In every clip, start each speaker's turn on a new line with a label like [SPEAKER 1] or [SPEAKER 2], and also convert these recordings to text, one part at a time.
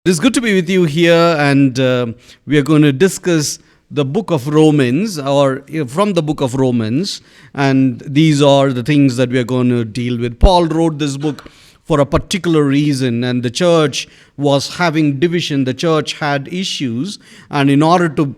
[SPEAKER 1] It's good to be with you here, and we are going to discuss the book of Romans, or from the book of Romans, and these are the things that we are going to deal with. Paul wrote this book for a particular reason, and the church was having division. The church had issues, and in order to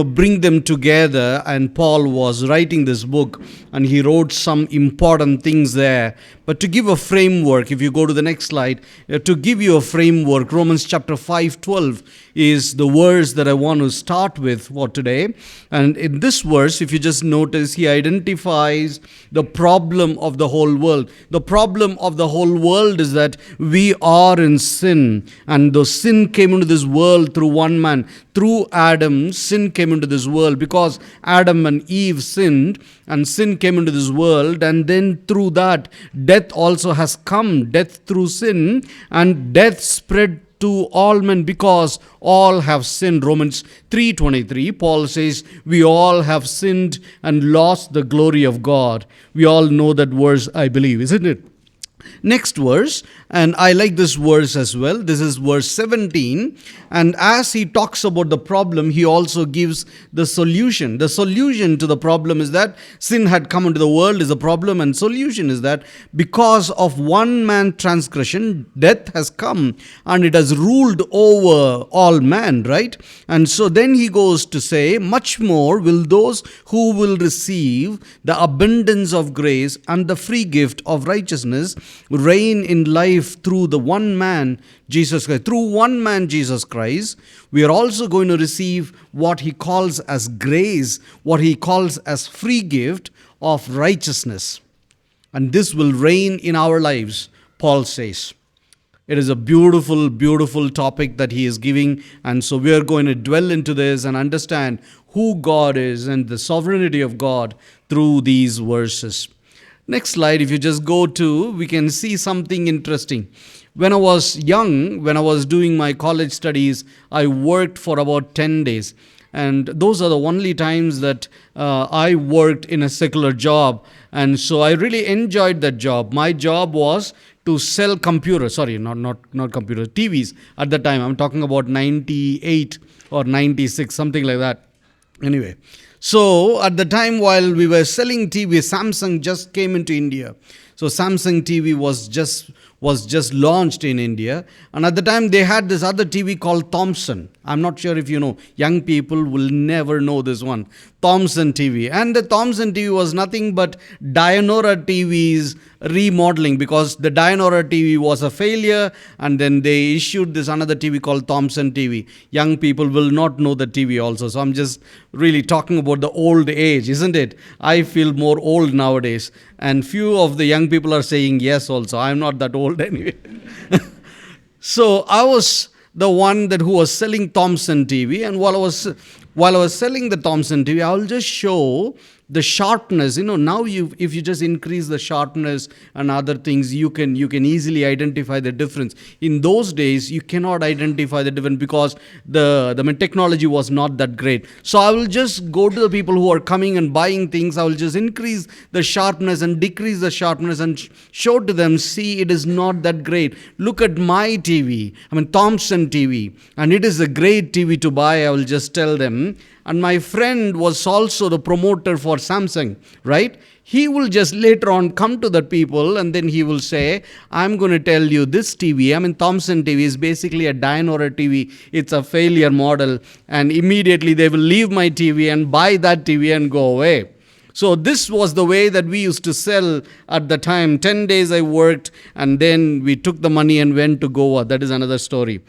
[SPEAKER 1] bring them together, and Paul was writing this book, and he wrote some important things there. But to give a framework, if you go to the next slide, to give you a framework, Romans chapter 5:12 is the verse that I want to start with for today. And in this verse, if you just notice, he identifies the problem of the whole world. The problem of the whole world is that we are in sin, and the sin came into this world through one man. Through Adam, sin came into this world because Adam and Eve sinned, and sin came into this world, and then through that, death also has come. Death through sin, and death spread to all men because all have sinned. Romans 3:23, Paul says, we all have sinned and lost the glory of God. We all know that verse, I believe, isn't it? Next verse, and I like this verse as well. This is verse 17. And as he talks about the problem, he also gives the solution. The solution to the problem is that sin had come into the world is a problem, and solution is that because of one man's transgression, death has come, and it has ruled over all man, right? And so then he goes to say, much more will those who will receive the abundance of grace and the free gift of righteousness reign in life through the one man, Jesus Christ. Through one man, Jesus Christ, we are also going to receive what he calls as grace, what he calls as free gift of righteousness. And this will reign in our lives, Paul says. It is a beautiful, beautiful topic that he is giving. And so we are going to dwell into this and understand who God is and the sovereignty of God through these verses. Next slide, if you just go to, we can see something interesting. When I was young, when I was doing my college studies, I worked for about 10 days. And those are the only times that I worked in a secular job. And so I really enjoyed that job. My job was to sell computers, not computers, TVs at the time. I'm talking about 98 or 96, something like that. Anyway. So at the time while we were selling TV, Samsung just came into India. So Samsung TV was just launched in India. And at the time they had this other TV called Thomson. I'm not sure if you know. Young people will never know this one. Thomson TV. And the Thomson TV was nothing but Dianora TV's remodeling, because the Dianora TV was a failure, and then they issued this another TV called Thomson TV. Young people will not know the TV also. So I'm just really talking about the old age, isn't it? I feel more old nowadays. And few of the young people are saying yes also. I'm not that old anyway. So I was the one who was selling Thomson TV, and while I was selling the Thomson TV, I will just show the sharpness. Now if you just increase the sharpness and other things, you can easily identify the difference. In those days, you cannot identify the difference because the technology was not that great. So I will just go to the people who are coming and buying things. I will just increase the sharpness and decrease the sharpness and show to them, see, it is not that great. Look at my TV, Thomson TV, and it is a great TV to buy. I will just tell them. And my friend was also the promoter for Samsung, right? He will just later on come to the people, and then he will say, I'm going to tell you this TV, Thomson TV is basically a Dianora TV. It's a failure model. And immediately they will leave my TV and buy that TV and go away. So this was the way that we used to sell at the time. 10 days I worked, and then we took the money and went to Goa. That is another story.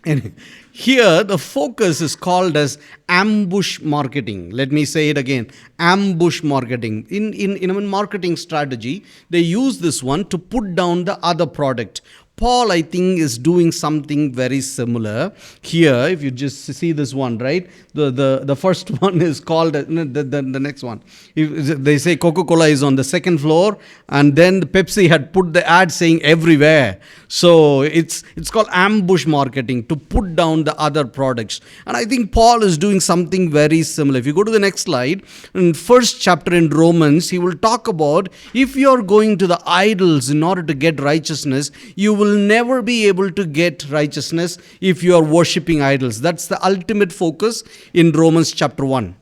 [SPEAKER 1] And here the focus is called as ambush marketing. Let me say it again. Ambush marketing. In a marketing strategy, they use this one to put down the other product. Paul, I think, is doing something very similar here. If you just see this one, right? The first one is called, the next one. They say Coca-Cola is on the second floor, and then Pepsi had put the ad saying everywhere. So it's called ambush marketing, to put down the other products. And I think Paul is doing something very similar. If you go to the next slide, in first chapter in Romans, he will talk about if you're going to the idols in order to get righteousness, you will will never be able to get righteousness if you are worshipping idols. That's the ultimate focus in Romans chapter 1.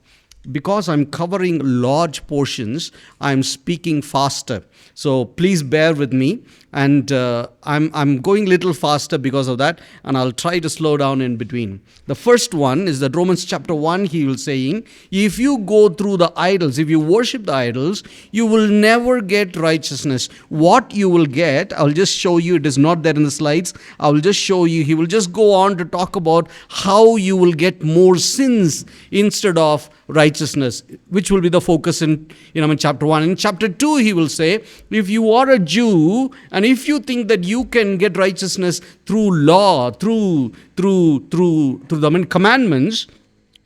[SPEAKER 1] Because I'm covering large portions, I'm speaking faster. So please bear with me. And I'm going a little faster because of that. And I'll try to slow down in between. The first one is that Romans chapter 1, he will saying, if you go through the idols, if you worship the idols, you will never get righteousness. What you will get, I'll just show you. It is not there in the slides. I will just show you. He will just go on to talk about how you will get more sins instead of righteousness, which will be the focus in chapter 1. In chapter 2, he will say, if you are a Jew and if you think that you can get righteousness through law, through the commandments,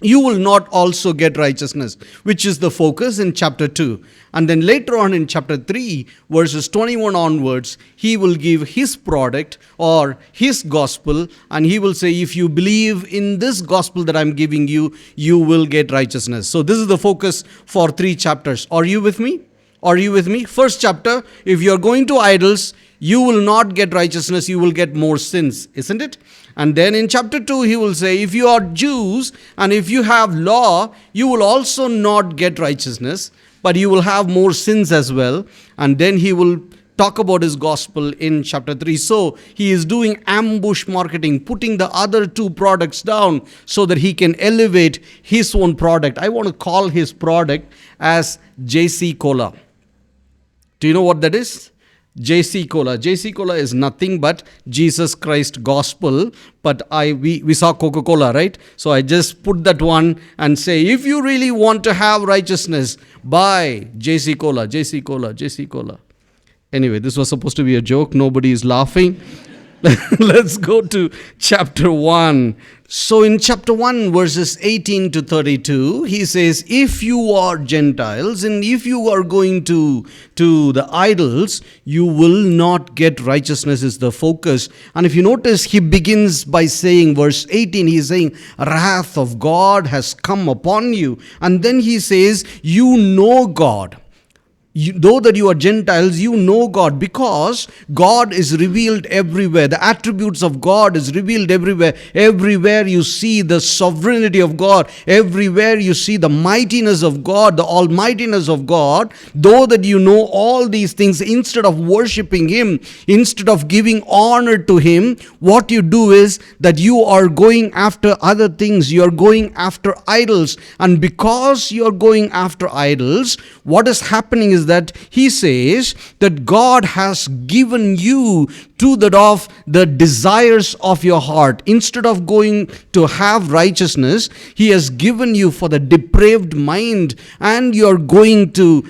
[SPEAKER 1] you will not also get righteousness, which is the focus in chapter 2. And then later on in chapter 3, verses 21 onwards, he will give his product or his gospel, and he will say, if you believe in this gospel that I'm giving you, you will get righteousness. So this is the focus for 3 chapters. Are you with me? Are you with me? First chapter, if you're going to idols, you will not get righteousness, you will get more sins, isn't it? And then in chapter 2, he will say, if you are Jews and if you have law, you will also not get righteousness, but you will have more sins as well. And then he will talk about his gospel in chapter 3. So he is doing ambush marketing, putting the other 2 products down so that he can elevate his own product. I want to call his product as JC Cola. Do you know what that is? JC Cola. JC Cola is nothing but Jesus Christ gospel. But we saw Coca-Cola, right? So I just put that one and say, if you really want to have righteousness, buy JC Cola, JC Cola, JC Cola. Anyway, this was supposed to be a joke. Nobody is laughing. Let's go to chapter 1. So in chapter 1, verses 18 to 32, he says, if you are Gentiles and if you are going to the idols, you will not get righteousness is the focus. And if you notice, he begins by saying, verse 18, he is saying, wrath of God has come upon you. And then he says, you know God. Though that you are Gentiles, you know God, because God is revealed everywhere. The attributes of God is revealed everywhere. Everywhere you see the sovereignty of God. Everywhere you see the mightiness of God, the almightiness of God. Though that you know all these things, instead of worshiping Him, instead of giving honor to Him, what you do is that you are going after other things. You are going after idols. And because you are going after idols, what is happening is that he says that God has given you to that of the desires of your heart. Instead of going to have righteousness, He has given you for the depraved mind, and you are going to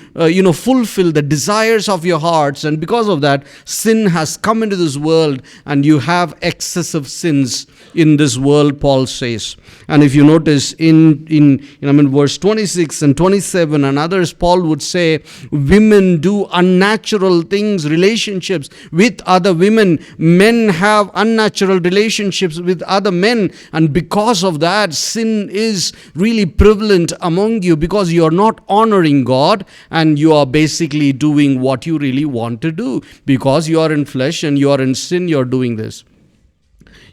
[SPEAKER 1] fulfill the desires of your hearts. And because of that, sin has come into this world, and you have excessive sins in this world, Paul says. And if you notice in verse 26 and 27 and others, Paul would say, women do unnatural things, relationships with other women. Men have unnatural relationships with other men. And because of that, sin is really prevalent among you, because you are not honoring God and you are basically doing what you really want to do. Because you are in flesh and you are in sin, you are doing this.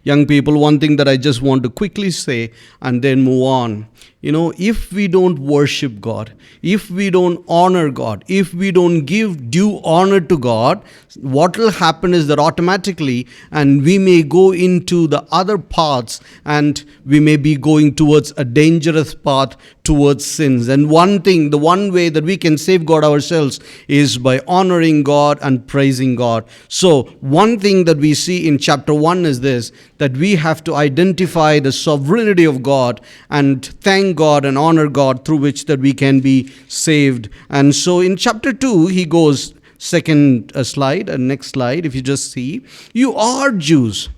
[SPEAKER 1] Young people, one thing that I just want to quickly say and then move on. If we don't worship God, if we don't honor God, if we don't give due honor to God, what will happen is that automatically, and we may go into the other paths, and we may be going towards a dangerous path towards sins. And the one way that we can safeguard ourselves is by honoring God and praising God. So one thing that we see in chapter 1 is this, that we have to identify the sovereignty of God and thank God and honor God, through which that we can be saved. And so in chapter 2, he goes, second slide and next slide, if you just see, you are Jews.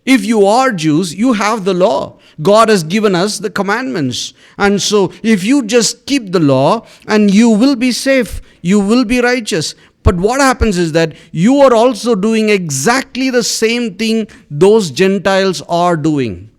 [SPEAKER 1] If you are Jews, you have the law. God has given us the commandments. And so if you just keep the law, and you will be safe, you will be righteous. But what happens is that you are also doing exactly the same thing those Gentiles are doing.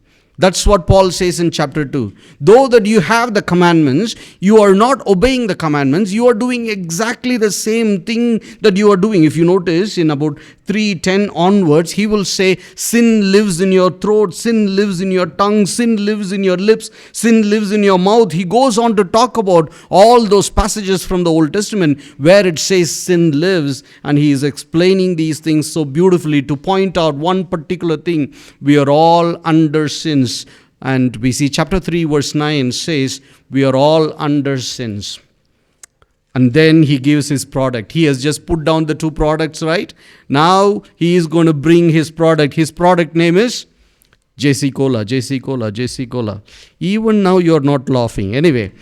[SPEAKER 1] That's what Paul says in chapter 2. Though that you have the commandments, you are not obeying the commandments. You are doing exactly the same thing that you are doing. If you notice in about 3:10 onwards, he will say, sin lives in your throat, sin lives in your tongue, sin lives in your lips, sin lives in your mouth. He goes on to talk about all those passages from the Old Testament where it says sin lives, and he is explaining these things so beautifully to point out one particular thing. We are all under sins. And we see chapter 3 verse 9 says, we are all under sins. And then he gives his product. He has just put down the two products, right? Now he is going to bring his product. His product name is JC Cola, JC Cola, JC Cola. Even now you're not laughing. Anyway,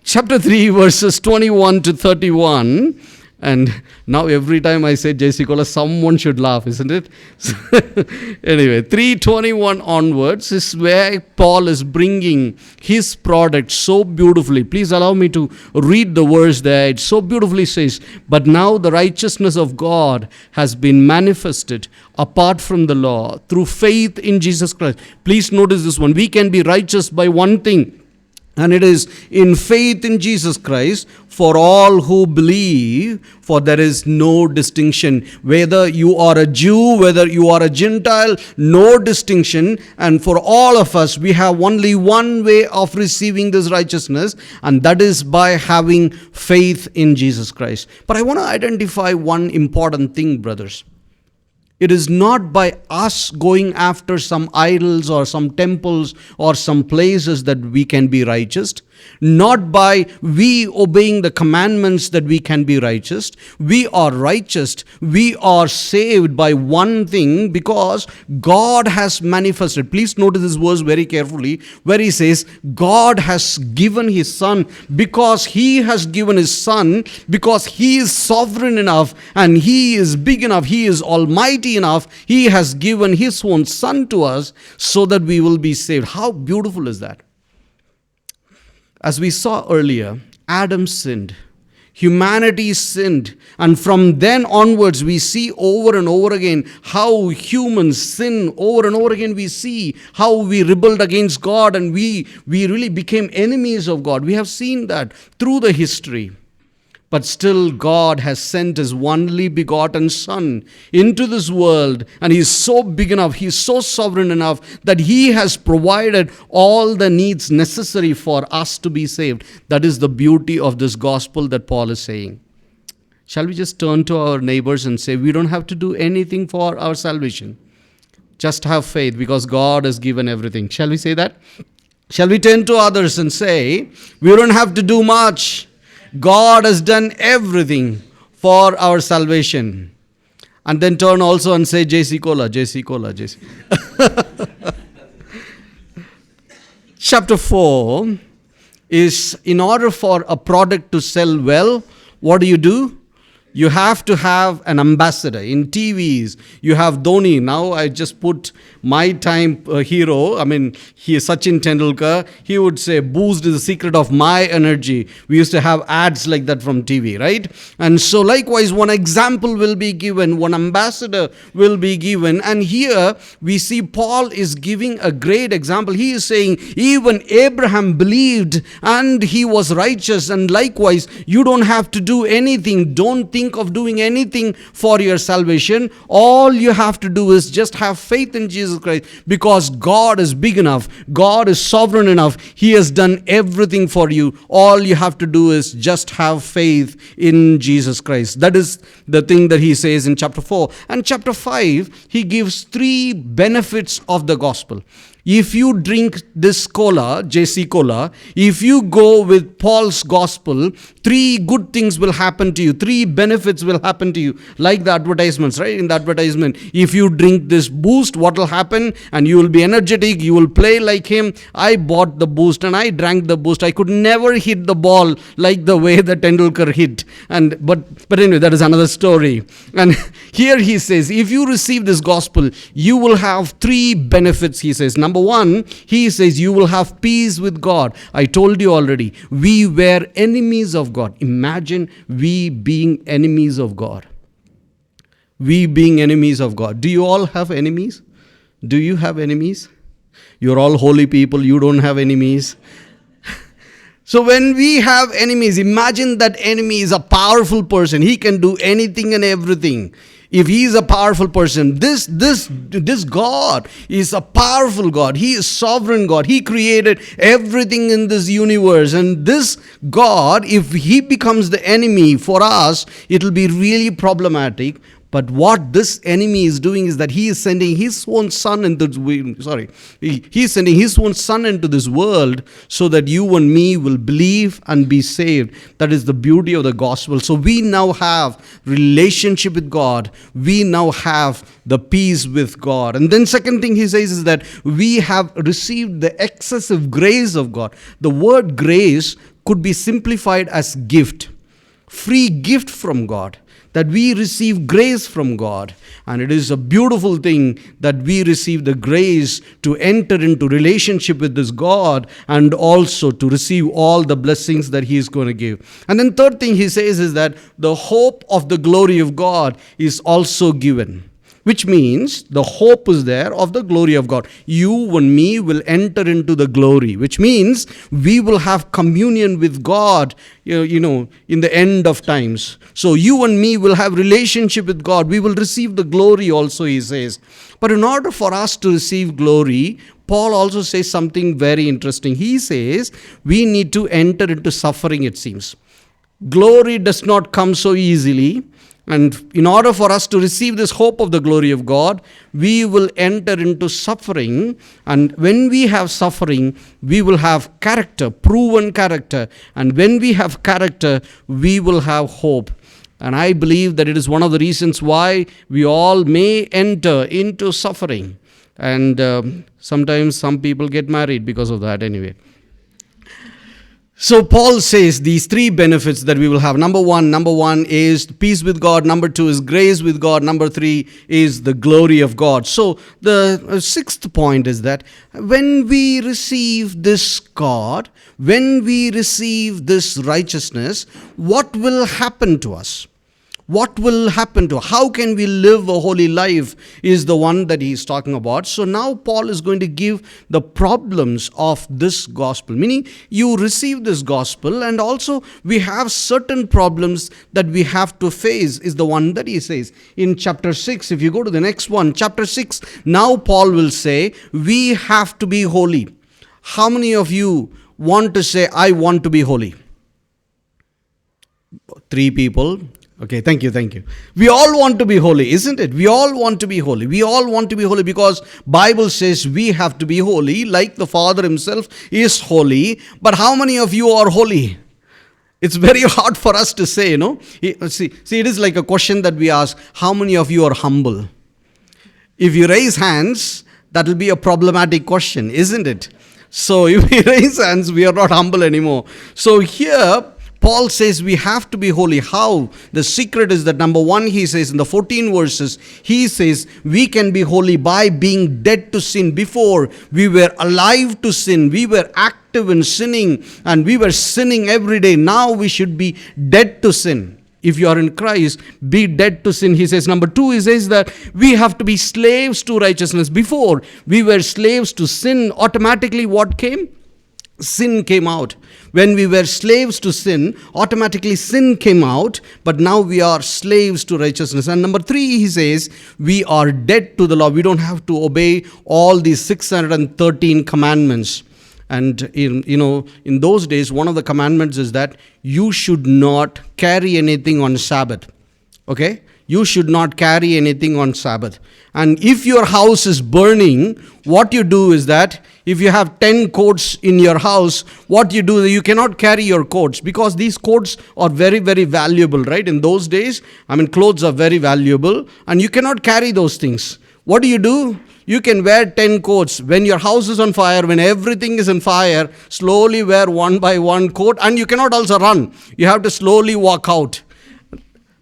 [SPEAKER 1] chapter 3 verses 21 to 31. And now every time I say JC Cola, someone should laugh, isn't it? Anyway, 3:21 onwards is where Paul is bringing his product so beautifully. Please allow me to read the verse there. It so beautifully says, but now the righteousness of God has been manifested apart from the law through faith in Jesus Christ. Please notice this one. We can be righteous by one thing. And it is in faith in Jesus Christ for all who believe, for there is no distinction. Whether you are a Jew, whether you are a Gentile, no distinction. And for all of us, we have only one way of receiving this righteousness, and that is by having faith in Jesus Christ. But I want to identify one important thing, brothers. It is not by us going after some idols or some temples or some places that we can be righteous. Not by we obeying the commandments that we can be righteous. We are righteous. We are saved by one thing, because God has manifested. Please notice this verse very carefully, where he says, God has given his Son. Because he has given his Son, because he is sovereign enough and he is big enough, he is almighty enough, he has given his own Son to us so that we will be saved. How beautiful is that? As we saw earlier, Adam sinned. Humanity sinned. And from then onwards, we see over and over again how humans sin. Over and over again, we see how we rebelled against God and we really became enemies of God. We have seen that through the history. But still, God has sent his only begotten Son into this world, and he is so big enough, he is so sovereign enough that he has provided all the needs necessary for us to be saved. That is the beauty of this gospel that Paul is saying. Shall we just turn to our neighbors and say, we don't have to do anything for our salvation. Just have faith, because God has given everything. Shall we say that? Shall we turn to others and say, we don't have to do much. God has done everything for our salvation. And then turn also and say, JC Cola, JC Cola, JC. Chapter 4 is, in order for a product to sell well, what do? You have to have an ambassador. In TVs, you have Dhoni. Now I just put my time hero. He is Sachin Tendulkar. He would say, boost is the secret of my energy. We used to have ads like that from TV, right? And so likewise, one example will be given. One ambassador will be given. And here we see Paul is giving a great example. He is saying, even Abraham believed and he was righteous. And likewise, you don't have to do anything. Don't think of doing anything for your salvation. All you have to do is just have faith in Jesus Christ, because God is big enough. God is sovereign enough. He has done everything for you. All you have to do is just have faith in Jesus Christ. That is the thing that he says in chapter 4. And chapter 5, he gives 3 benefits of the gospel. If you drink this cola, JC Cola, if you go with Paul's gospel, 3 good things will happen to you. 3 benefits will happen to you. Like the advertisements, right? In the advertisement, if you drink this boost, what will happen? And you will be energetic. You will play like him. I bought the boost and I drank the boost. I could never hit the ball like the way that Tendulkar hit. But anyway, that is another story. And here he says, if you receive this gospel, you will have 3 benefits, he says. Number 1, he says, you will have peace with God. I told you already, we were enemies of God. Imagine we being enemies of God. We being enemies of God. Do you all have enemies? Do you have enemies? You're all holy people. You don't have enemies. So when we have enemies, imagine that enemy is a powerful person. He can do anything and everything. If he is a powerful person, this God is a powerful God. He is sovereign God. He created everything in this universe. And this God, if he becomes the enemy for us, it will be really problematic. But what this enemy is doing is that he is sending his own son into he is sending his own son into this world so that you and me will believe and be saved. That is the beauty of the gospel. So we now have relationship with God. We now have the peace with God. And then second thing he says is that we have received the excessive grace of God. The word grace could be simplified as gift. Free gift from God. That we receive grace from God. And it is a beautiful thing that we receive the grace to enter into relationship with this God and also to receive all the blessings that he is going to give. And then third thing he says is that the hope of the glory of God is also given. Which means the hope is there of the glory of God. You and me will enter into the glory, which means we will have communion with God, in the end of times. So you and me will have relationship with God. We will receive the glory also, he says. But in order for us to receive glory, Paul also says something very interesting. He says we need to enter into suffering, it seems. Glory does not come so easily. And in order for us to receive this hope of the glory of God, we will enter into suffering. And when we have suffering, we will have character, proven character. And when we have character, we will have hope. And I believe that it is one of the reasons why we all may enter into suffering. And sometimes some people get married because of that anyway. So Paul says these three benefits that we will have. Number one is peace with God. Number two is grace with God. Number three is the glory of God. So the sixth point is that when we receive this God, when we receive this righteousness, what will happen to us? What will happen to us? How can we live a holy life is the one that he is talking about. So now Paul is going to give the problems of this gospel. Meaning you receive this gospel and also we have certain problems that we have to face is the one that he says. In chapter 6, if you go to the next one, chapter 6, now Paul will say we have to be holy. How many of you want to say, I want to be holy? 3 people. Okay, thank you. We all want to be holy, isn't it? We all want to be holy. We all want to be holy because Bible says we have to be holy like the Father himself is holy. But how many of you are holy? It's very hard for us to say, See, it is like a question that we ask, how many of you are humble? If you raise hands, that will be a problematic question, isn't it? So if we raise hands, we are not humble anymore. So here, Paul says we have to be holy. How? The secret is that number one, he says in the 14 verses, he says we can be holy by being dead to sin. Before we were alive to sin, we were active in sinning and we were sinning every day. Now we should be dead to sin. If you are in Christ, be dead to sin. He says number two, he says that we have to be slaves to righteousness. Before we were slaves to sin, automatically what came? Sin came out. When we were slaves to sin, automatically sin came out, but now we are slaves to righteousness. And number three, he says, we are dead to the law. We don't have to obey all these 613 commandments. And in those days, one of the commandments is that you should not carry anything on Sabbath. Okay? You should not carry anything on Sabbath. And if your house is burning, what you do is that if you have 10 coats in your house, what you do, you cannot carry your coats because these coats are very, very valuable, right? In those days, clothes are very valuable and you cannot carry those things. What do? You can wear 10 coats. When your house is on fire, when everything is on fire, slowly wear one by one coat and you cannot also run. You have to slowly walk out.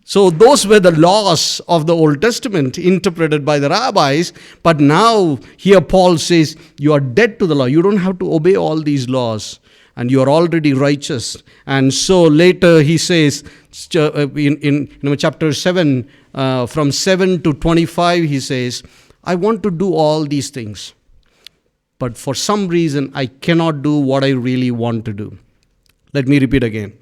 [SPEAKER 1] So those were the laws of the Old Testament interpreted by the rabbis. But now here Paul says you are dead to the law. You don't have to obey all these laws and you are already righteous. And so later he says in chapter 7, from 7 to 25, he says, I want to do all these things. but for some reason I cannot do what I really want to do. Let me repeat again.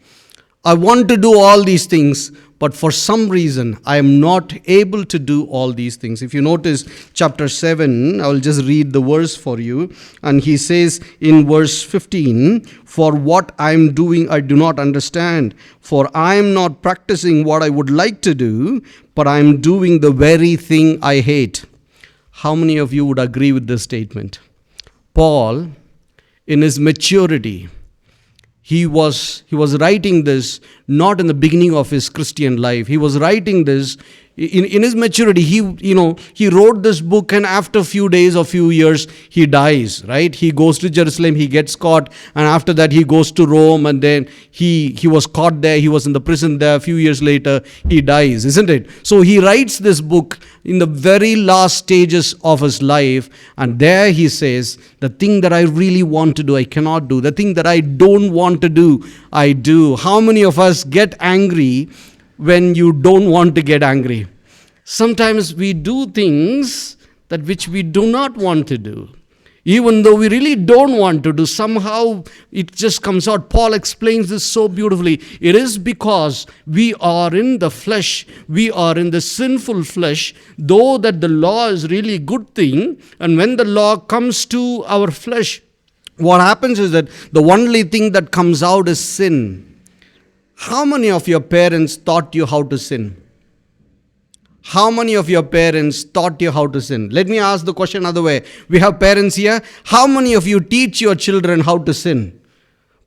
[SPEAKER 1] I want to do all these things, but for some reason I am not able to do all these things. If you notice chapter 7, I will just read the verse for you. And he says in verse 15, "For what I am doing I do not understand, for I am not practicing what I would like to do, but I am doing the very thing I hate." How many of you would agree with this statement? Paul, in his maturity, he was writing this not in the beginning of his Christian life. He was writing this in his maturity. He wrote this book, and after a few days or few years he dies, right? He goes to Jerusalem, he gets caught, and after that he goes to Rome, and then he was caught there, he was in the prison there. A few years later he dies, isn't it? So he writes this book in the very last stages of his life, and there he says, the thing that I really want to do I cannot do, the thing that I don't want to do I do. How many of us get angry when you don't want to get angry? Sometimes we do things that which we do not want to do, even though we really don't want to do. Somehow it just comes out. Paul explains this so beautifully. It is because we are in the flesh, we are in the sinful flesh, though that the law is really a good thing. And when the law comes to our flesh, what happens is that the only thing that comes out is sin. How many of your parents taught you how to sin? How many of your parents taught you how to sin? Let me ask the question another way. We have parents here. How many of you teach your children how to sin?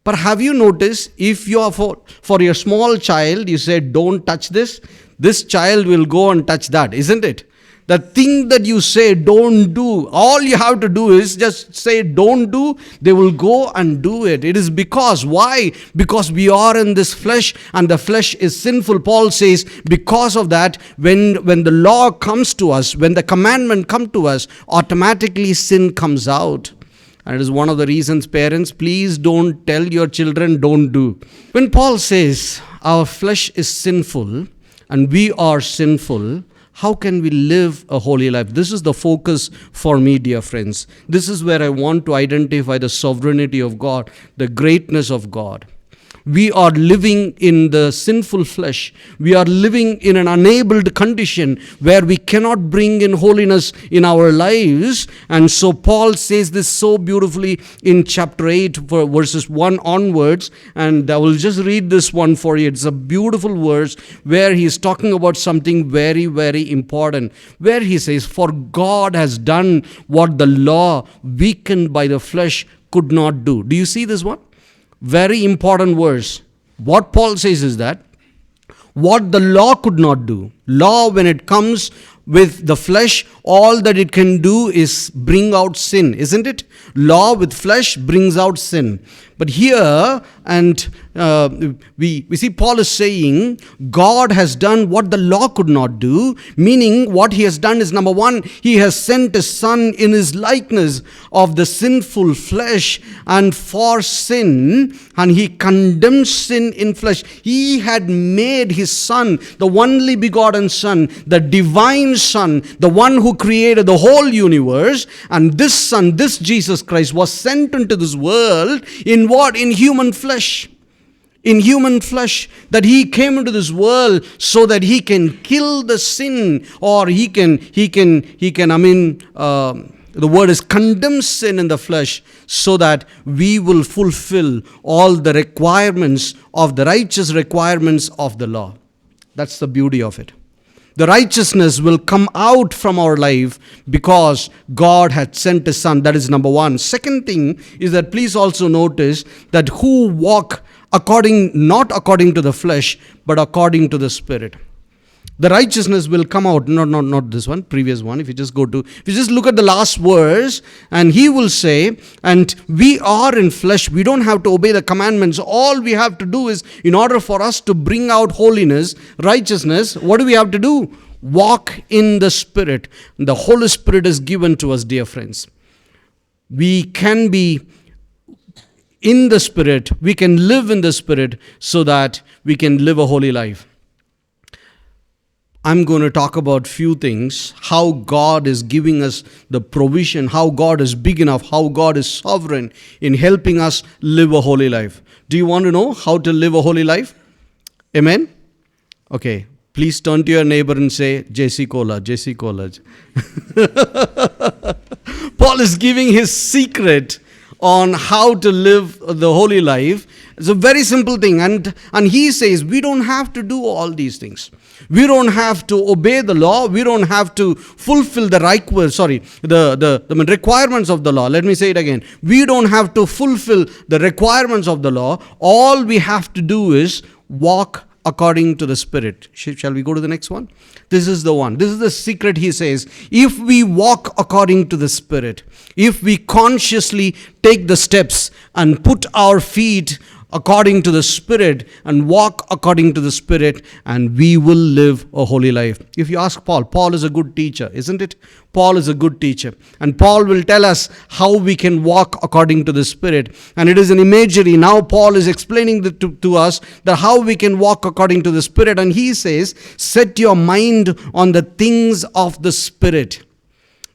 [SPEAKER 1] But have you noticed, if you are for your small child, you say, don't touch this child will go and touch that, isn't it? The thing that you say don't do, all you have to do is just say don't do, they will go and do it. It is because, why? Because we are in this flesh, and the flesh is sinful. Paul says because of that, when the law comes to us, when the commandment comes to us, automatically sin comes out. And it is one of the reasons, parents, please don't tell your children don't do. When Paul says our flesh is sinful and we are sinful, how can we live a holy life? This is the focus for me, dear friends. This is where I want to identify the sovereignty of God, the greatness of God. We are living in the sinful flesh. We are living in an enabled condition where we cannot bring in holiness in our lives. And so Paul says this so beautifully in chapter 8, verses 1 onwards. And I will just read this one for you. It's a beautiful verse where he is talking about something very, very important. Where he says, "For God has done what the law, weakened by the flesh, could not do." Do you see this one? Very important verse. What Paul says is that what the law could not do. Law, when it comes with the flesh, all that it can do is bring out sin, isn't it? Law with flesh brings out sin. But here, and we see Paul is saying God has done what the law could not do, meaning what he has done is, number one, he has sent his son in his likeness of the sinful flesh and for sin, and he condemned sin in flesh. He had made his son, the only begotten son, the divine son, the one who created the whole universe, and this son, this Jesus Christ, was sent into this world in what? In human flesh. In human flesh, that he came into this world so that he can kill the sin, or the word is condemn sin in the flesh, so that we will fulfill all the requirements of the righteous requirements of the law. That's the beauty of it. The righteousness will come out from our life because God had sent his son. That is number one. Second thing is that please also notice that who walk not according to the flesh, but according to the Spirit. The righteousness will come out. Not this one, previous one. If you just look at the last verse, and he will say, and we are in flesh. We don't have to obey the commandments. All we have to do is, in order for us to bring out holiness, righteousness, what do we have to do? Walk in the Spirit. The Holy Spirit is given to us, dear friends. We can be in the Spirit. We can live in the Spirit so that we can live a holy life. I'm going to talk about few things, how God is giving us the provision, how God is big enough, how God is sovereign in helping us live a holy life. Do you want to know how to live a holy life? Amen? Okay, please turn to your neighbor and say, JC College, JC College. Paul is giving his secret on how to live the holy life. It's a very simple thing. And he says, we don't have to do all these things. We don't have to obey the law. We don't have to fulfill the requirements of the law. Let me say it again. We don't have to fulfill the requirements of the law. All we have to do is walk according to the Spirit. Shall we go to the next one? This is the one. This is the secret, he says. If we walk according to the Spirit, if we consciously take the steps and put our feet according to the Spirit and walk according to the Spirit, and we will live a holy life. If you ask Paul, Paul is a good teacher, isn't it? Paul is a good teacher. And Paul will tell us how we can walk according to the Spirit. And it is an imagery. Now Paul is explaining to us that how we can walk according to the Spirit. And he says, set your mind on the things of the Spirit.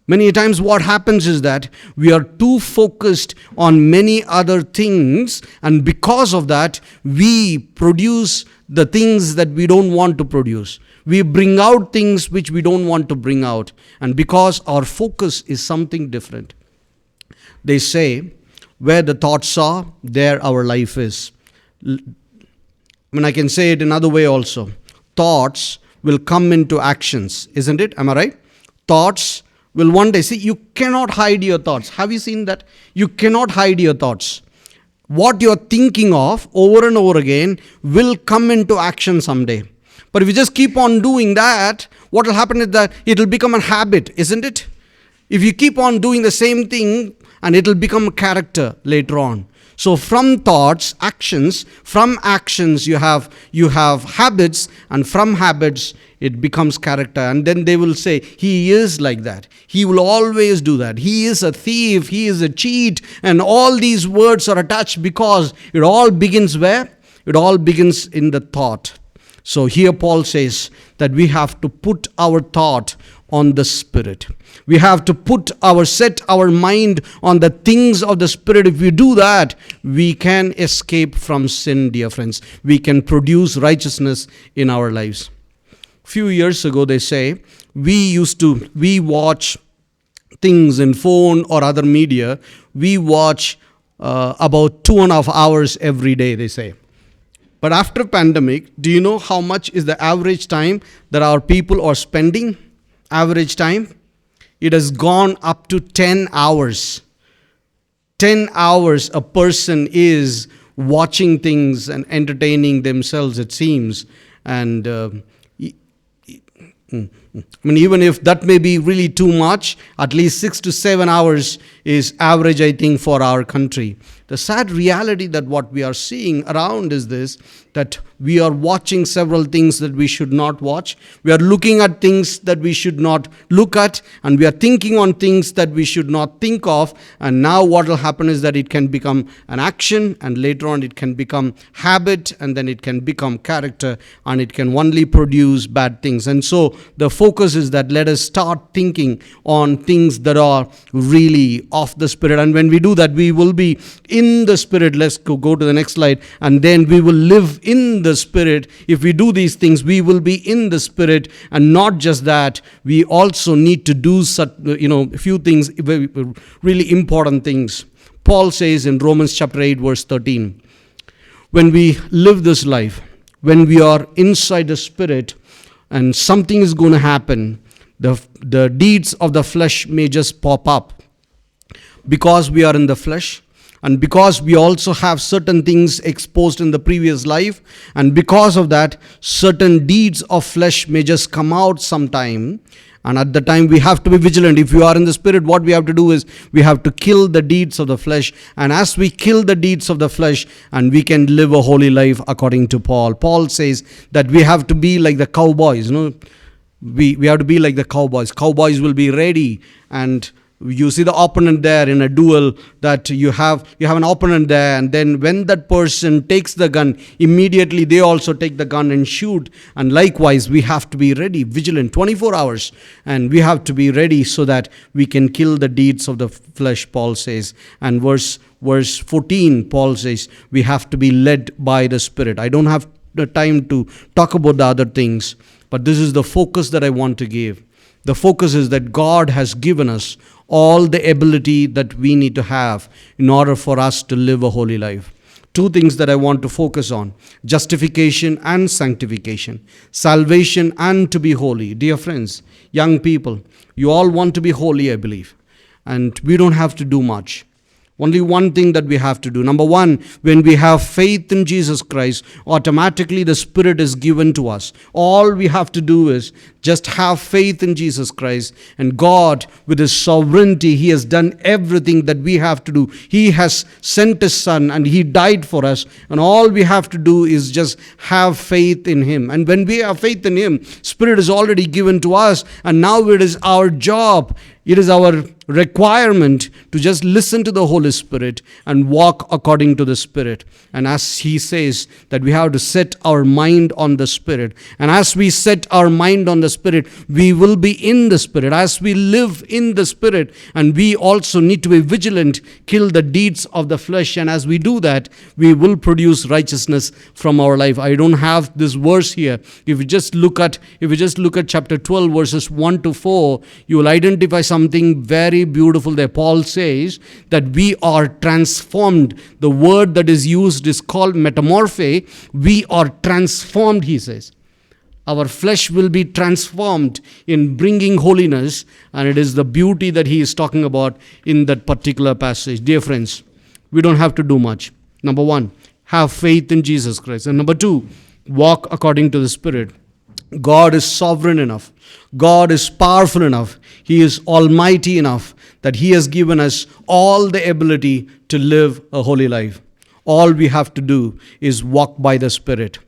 [SPEAKER 1] Many times what happens is that we are too focused on many other things, and because of that, we produce the things that we don't want to produce. We bring out things which we don't want to bring out, and because our focus is something different. They say, where the thoughts are, there our life is. I can say it another way also. Thoughts will come into actions, isn't it? Am I right? Thoughts will one day, see, you cannot hide your thoughts. Have you seen that? You cannot hide your thoughts. What you're thinking of over and over again will come into action someday. But if you just keep on doing that, what will happen is that it will become a habit, isn't it? If you keep on doing the same thing, and it will become a character later on. So from thoughts, actions, from actions you have habits, and from habits it becomes character. And then they will say, he is like that. He will always do that. He is a thief. He is a cheat. And all these words are attached because it all begins where? It all begins in the thought. So here Paul says that we have to put our thought on the Spirit. We have to set our mind on the things of the Spirit. If we do that, we can escape from sin, dear friends. We can produce righteousness in our lives. Few years ago, they say, we watch things in phone or other media. We watch about 2.5 hours every day, they say. But after pandemic, do you know how much is the average time that our people are spending? Average time? It has gone up to 10 hours. 10 hours a person is watching things and entertaining themselves, it seems. And even if that may be really too much, at least 6 to 7 hours is average, I think, for our country. The sad reality that what we are seeing around is this, that we are watching several things that we should not watch. We are looking at things that we should not look at, and we are thinking on things that we should not think of. And now what will happen is that it can become an action, and later on it can become habit, and then it can become character, and it can only produce bad things. And so the focus is that let us start thinking on things that are really of the Spirit. And when we do that, we will be in the Spirit. Let's go to the next slide. And then we will live in the Spirit. If we do these things, we will be in the Spirit. And not just that, we also need to do a few things, really important things. Paul says in Romans chapter 8, verse 13, when we live this life, when we are inside the Spirit, and something is going to happen, the deeds of the flesh may just pop up. Because we are in the flesh, and because we also have certain things exposed in the previous life, and because of that, certain deeds of flesh may just come out sometime. And at the time, we have to be vigilant. If you are in the Spirit, what we have to do is we have to kill the deeds of the flesh. And as we kill the deeds of the flesh, and we can live a holy life according to Paul. Paul says that we have to be like the cowboys. We have to be like the cowboys. Cowboys will be ready, and You see the opponent there in a duel, that you have an opponent there, and then when that person takes the gun, immediately they also take the gun and shoot. And likewise, we have to be ready, vigilant, 24 hours, and we have to be ready so that we can kill the deeds of the flesh, Paul says. And verse 14, Paul says, we have to be led by the Spirit. I don't have the time to talk about the other things, but this is the focus that I want to give. The focus is that God has given us all the ability that we need to have in order for us to live a holy life. Two things that I want to focus on: justification and sanctification, salvation and to be holy. Dear friends, young people, you all want to be holy, I believe, and we don't have to do much. Only one thing that we have to do. Number one, when we have faith in Jesus Christ, automatically the Spirit is given to us. All we have to do is just have faith in Jesus Christ, and God, with His sovereignty, He has done everything that we have to do. He has sent His Son and He died for us, and all we have to do is just have faith in Him. And when we have faith in Him, Spirit is already given to us, and now it is our job, it is our requirement to just listen to the Holy Spirit and walk according to the Spirit. And as he says that we have to set our mind on the Spirit, and as we set our mind on the Spirit, we will be in the Spirit. As we live in the Spirit, and we also need to be vigilant, kill the deeds of the flesh, and as we do that, we will produce righteousness from our life. I don't have this verse here. If you just look at chapter 12 verses 1 to 4, you will identify something very beautiful there. Paul says that we are transformed. The word that is used is called metamorphe. We are transformed, he says. Our flesh will be transformed in bringing holiness, and it is the beauty that he is talking about in that particular passage. Dear friends, we don't have to do much. Number one, have faith in Jesus Christ. And number two, walk according to the Spirit. God is sovereign enough. God is powerful enough. He is almighty enough that He has given us all the ability to live a holy life. All we have to do is walk by the Spirit.